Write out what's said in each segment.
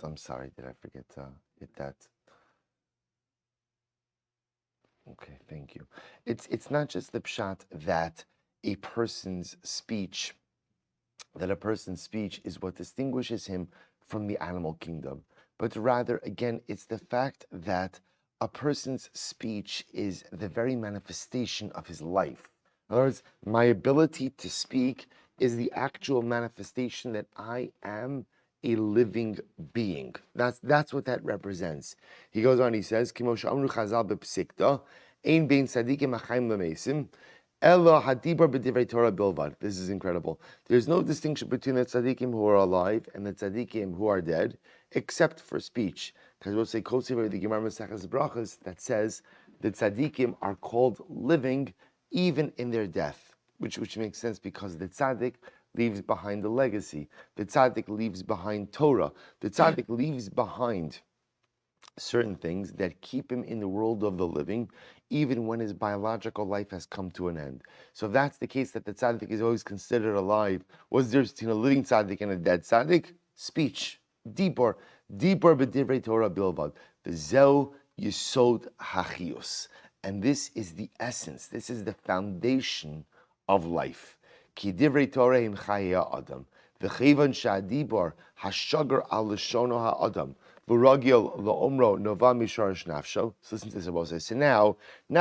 I'm sorry, did I forget to hit that? Okay, thank you. It's not just the pshat that a person's speech, that a person's speech is what distinguishes him from the animal kingdom, but rather, again, it's the fact that a person's speech is the very manifestation of his life. In other words, my ability to speak is the actual manifestation that I am a living being. That's what that represents. He goes on, he says, Kimo sha'amru chazal b'psikta, ein bein tzadikim achayim l'meisim, elo hadibar b'divrei Torah bilvad. This is incredible. There's no distinction between the tzadikim who are alive and the tzadikim who are dead, except for speech. Because we'll say, Kosiver, the Gemara Maseches Brachos, that says the tzadikim are called living even in their death, which makes sense because the tzaddik leaves behind a legacy. The tzaddik leaves behind Torah. The tzaddik leaves behind certain things that keep him in the world of the living, even when his biological life has come to an end. So if that's the case, that the tzaddik is always considered alive, what's the difference between a living tzaddik and a dead tzaddik? Speech. Dibor b'divrei Torah bilvad. V'zeu yisod hachius. And this is the essence, this is the foundation of life. Ki divrei Torah im chayei adam. V'chivan sha'adibor hashagar al lishono ha'adam. V'ragil la'omro nova misharish nafsho. So listen to this, Rabbi says. So now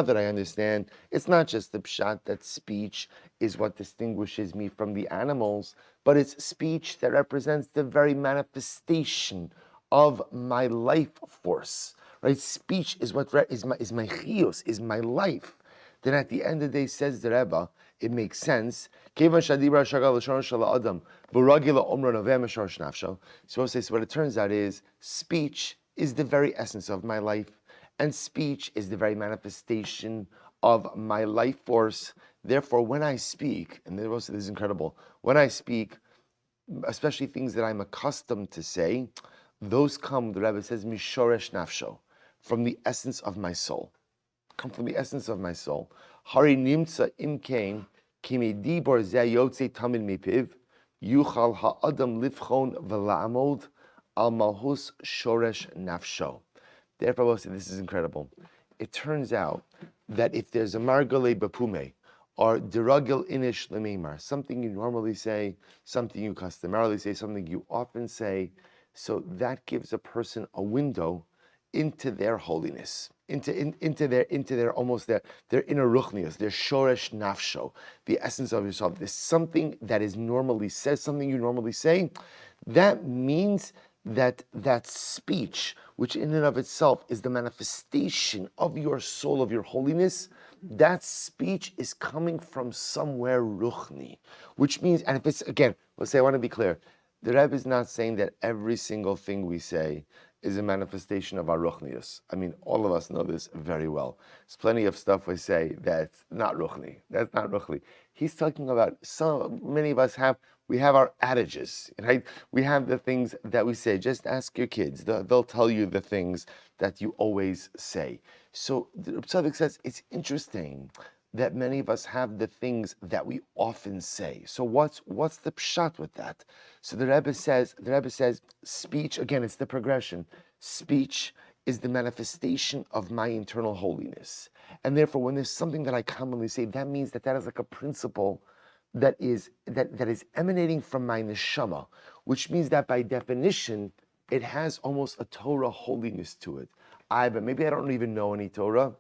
that I understand, it's not just the pshat that speech is what distinguishes me from the animals, but it's speech that represents the very manifestation of my life force. Right? Speech is what is my chiyus, is my life. Then at the end of the day, says the Rebbe, it makes sense. So what it turns out is, speech is the very essence of my life, and speech is the very manifestation of my life force. Therefore, when I speak, and this is incredible, when I speak, especially things that I'm accustomed to say, those come, the Rebbe says, mishoresh nafsho, from the essence of my soul. Come from the essence of my soul. Hari nimtza imkein kimi dibor zeh yotze tamid mipiv yuchal ha'adam livchon v'la'amod al malhus shoresh nafsho. Therefore, this is incredible. It turns out that if there's a margale bapume or deragil inish lemimar, something you normally say, something you customarily say, something you often say, so that gives a person a window into their holiness, into their almost their inner ruchnius, their shoresh nafsho, the essence of yourself. There's something that is normally said, something you normally say. That means that speech, which in and of itself is the manifestation of your soul, of your holiness, that speech is coming from somewhere ruchni, which means, and if it's, again, let's say, I want to be clear, the Rebbe is not saying that every single thing we say is a manifestation of our ruchnius. I mean, all of us know this very well. There's plenty of stuff we say that's not ruchni. That's not ruchni. He's talking about many of us we have our adages, right? We have the things that we say. Just ask your kids. They'll tell you the things that you always say. So the Hatzaddik says it's interesting that many of us have the things that we often say. So what's the pshat with that? So the Rebbe says, speech, again, it's the progression. Speech is the manifestation of my internal holiness. And therefore, when there's something that I commonly say, that means that is like a principle that is emanating from my neshama, which means that by definition, it has almost a Torah holiness to it. But maybe I don't even know any Torah.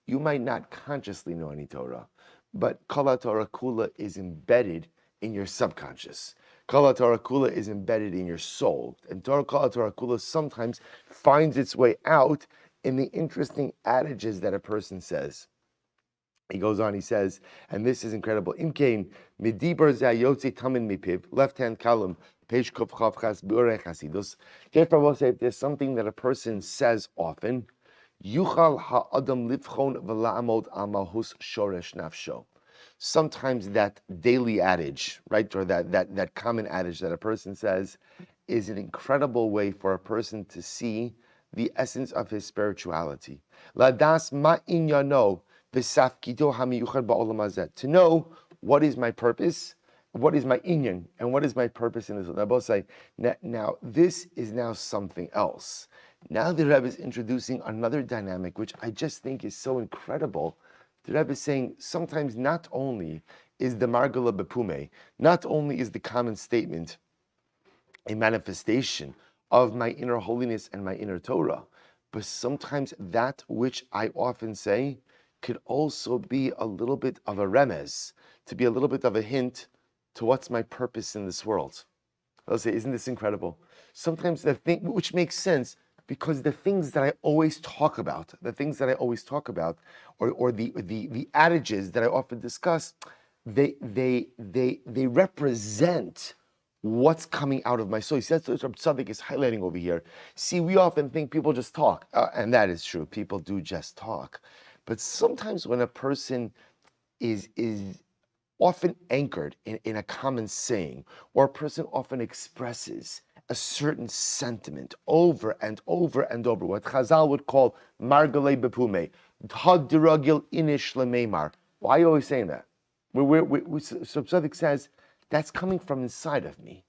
You might not consciously know any Torah, but Kalatorakula is embedded in your subconscious. Kalatorakula is embedded in your soul. And Kalatorakula sometimes finds its way out in the interesting adages that a person says. He goes on, he says, and this is incredible. Imkein, midibar zayotzi tamin mipiv, left-hand column, page kuf chav chas b'urei chasidus. Therefore, we'll say if there's something that a person says often, Yuchal ha'adam livchon v'la'amod al malhus shoresh nafsho. Sometimes that daily adage, right, or that common adage that a person says, is an incredible way for a person to see the essence of his spirituality. Ladas ma inyano v'safkido hamiyuchad ba'olam hazeh. To know what is my purpose what is my inyan and what is my purpose in this world. I both say, now this is now something else. Now the Rebbe is introducing another dynamic, which I just think is so incredible. The Rebbe is saying sometimes not only is the Margala Bepume, not only is the common statement a manifestation of my inner holiness and my inner Torah, but sometimes that which I often say could also be a little bit of a remez, to be a little bit of a hint to what's my purpose in this world. I'll say, isn't this incredible? Sometimes the thing, which makes sense, because the things that I always talk about, or the adages that I often discuss, they represent what's coming out of my soul. See, that's what Tzaddik is highlighting over here. See, we often think people just talk, and that is true. People do just talk. But sometimes when a person is often anchored in a common saying, or a person often expresses a certain sentiment over and over and over, what Chazal would call margalei bepume, hadiragil inish lemeimar. Why are you always saying that? So Tzaddik says, that's coming from inside of me.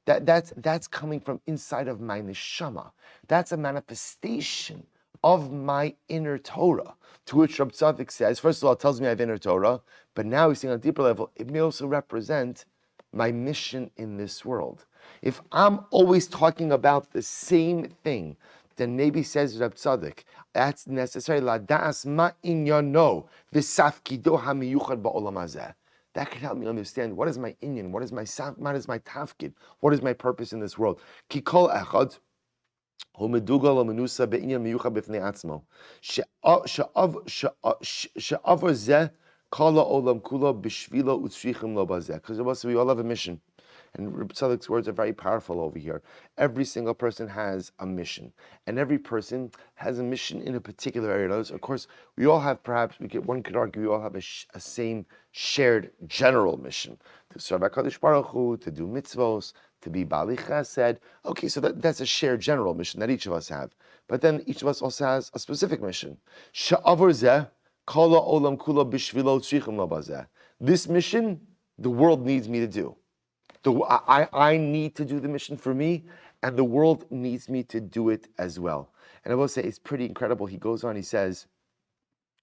That's coming from inside of my neshama. That's a manifestation of my inner Torah. To which Rab Tzaddik says, first of all, it tells me I have inner Torah, but now he's saying on a deeper level, it may also represent my mission in this world. If I'm always talking about the same thing, then maybe says Rab Tzaddik, that's necessary. La da'as ma inyano v'safkido hamiyuchad ba'olam hazeh. That can help me understand what is my inyan, what is my tafkid, what is my purpose in this world. Ki kol echad hu medugal u'menusa be'inyan miyuchad b'fnei atzmo. She'avar zeh kol ha'olam kulo b'shvilo u'tzrichim lo bazeh. Because we all have a mission. And Reb Tzaddik's words are very powerful over here. Every single person has a mission. And every person has a mission in a particular area. Of course, we all have, perhaps, one could argue, we all have a same shared general mission. To serve HaKadosh Baruch Hu, to do mitzvos, to be Bali Chesed. Okay, so that's a shared general mission that each of us have. But then each of us also has a specific mission. She'avor zeh, kol ha'olam kulo b'shvilo tzrichim lo bazeh. This mission, the world needs me to do. I need to do the mission for me, and the world needs me to do it as well. And I will say it's pretty incredible. He goes on, he says,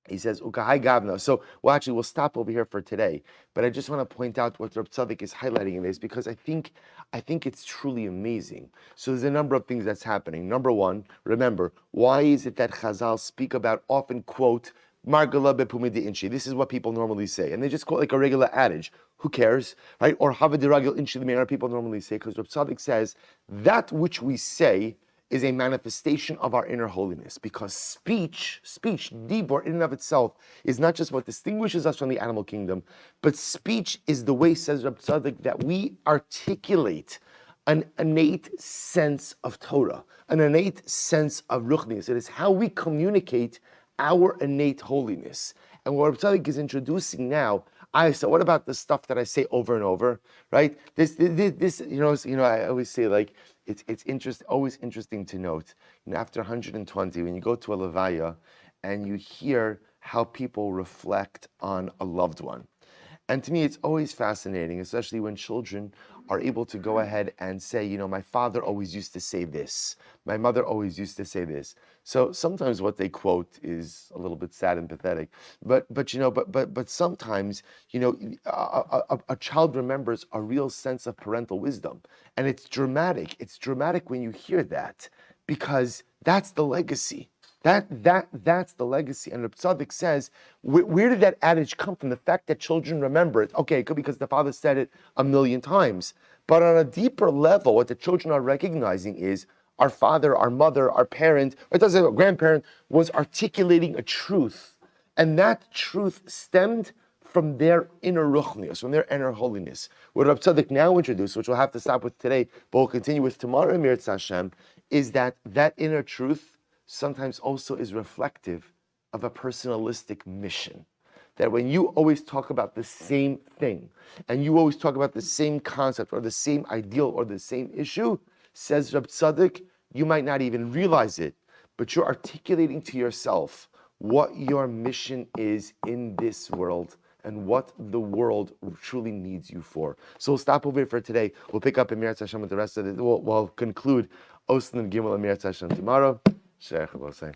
Ukahai Gavna. So, we'll stop over here for today. But I just want to point out what Reb Tzaddik is highlighting in this, because I think it's truly amazing. So there's a number of things that's happening. Number one, remember, why is it that Chazal speak about, often quote, Margala bepumidi inchi. This is what people normally say. And they just quote like a regular adage. Who cares? Right? Or havadiragil inchi the people normally say, because Reb Tzaddik says that which we say is a manifestation of our inner holiness. Because speech, dibor in and of itself, is not just what distinguishes us from the animal kingdom, but speech is the way, says Reb Tzaddik, that we articulate an innate sense of Torah, an innate sense of ruchnius. It is how we communicate our innate holiness. And what Hatzaddik is introducing now, so what about the stuff that I say over and over, right? This I always say, like, it's always interesting to note, after 120, when you go to a levaya and you hear how people reflect on a loved one. And to me, it's always fascinating, especially when children are able to go ahead and say, my father always used to say this. My mother always used to say this. So sometimes what they quote is a little bit sad and pathetic. But sometimes, a child remembers a real sense of parental wisdom. And it's dramatic. It's dramatic when you hear that, because that's the legacy. That's the legacy. And Reb Tzaddik says, where did that adage come from? The fact that children remember it. Okay, it could be because the father said it 1,000,000 times. But on a deeper level, what the children are recognizing is our father, our mother, our parent, or it doesn't say our grandparent, was articulating a truth. And that truth stemmed from their inner ruchnius, from their inner holiness. What Reb Tzaddik now introduced, which we'll have to stop with today, but we'll continue with tomorrow, Mirz Hashem, is that inner truth sometimes also is reflective of a personalistic mission. That when you always talk about the same thing, and you always talk about the same concept, or the same ideal, or the same issue, says Reb Tzaddik, you might not even realize it, but you're articulating to yourself what your mission is in this world. and what the world truly needs you for. So we'll stop over here for today. We'll pick up in Meretz Hashem with the rest of it. We'll conclude Oslan Gimel and Meretz Hashem tomorrow. Sheikh Abosai.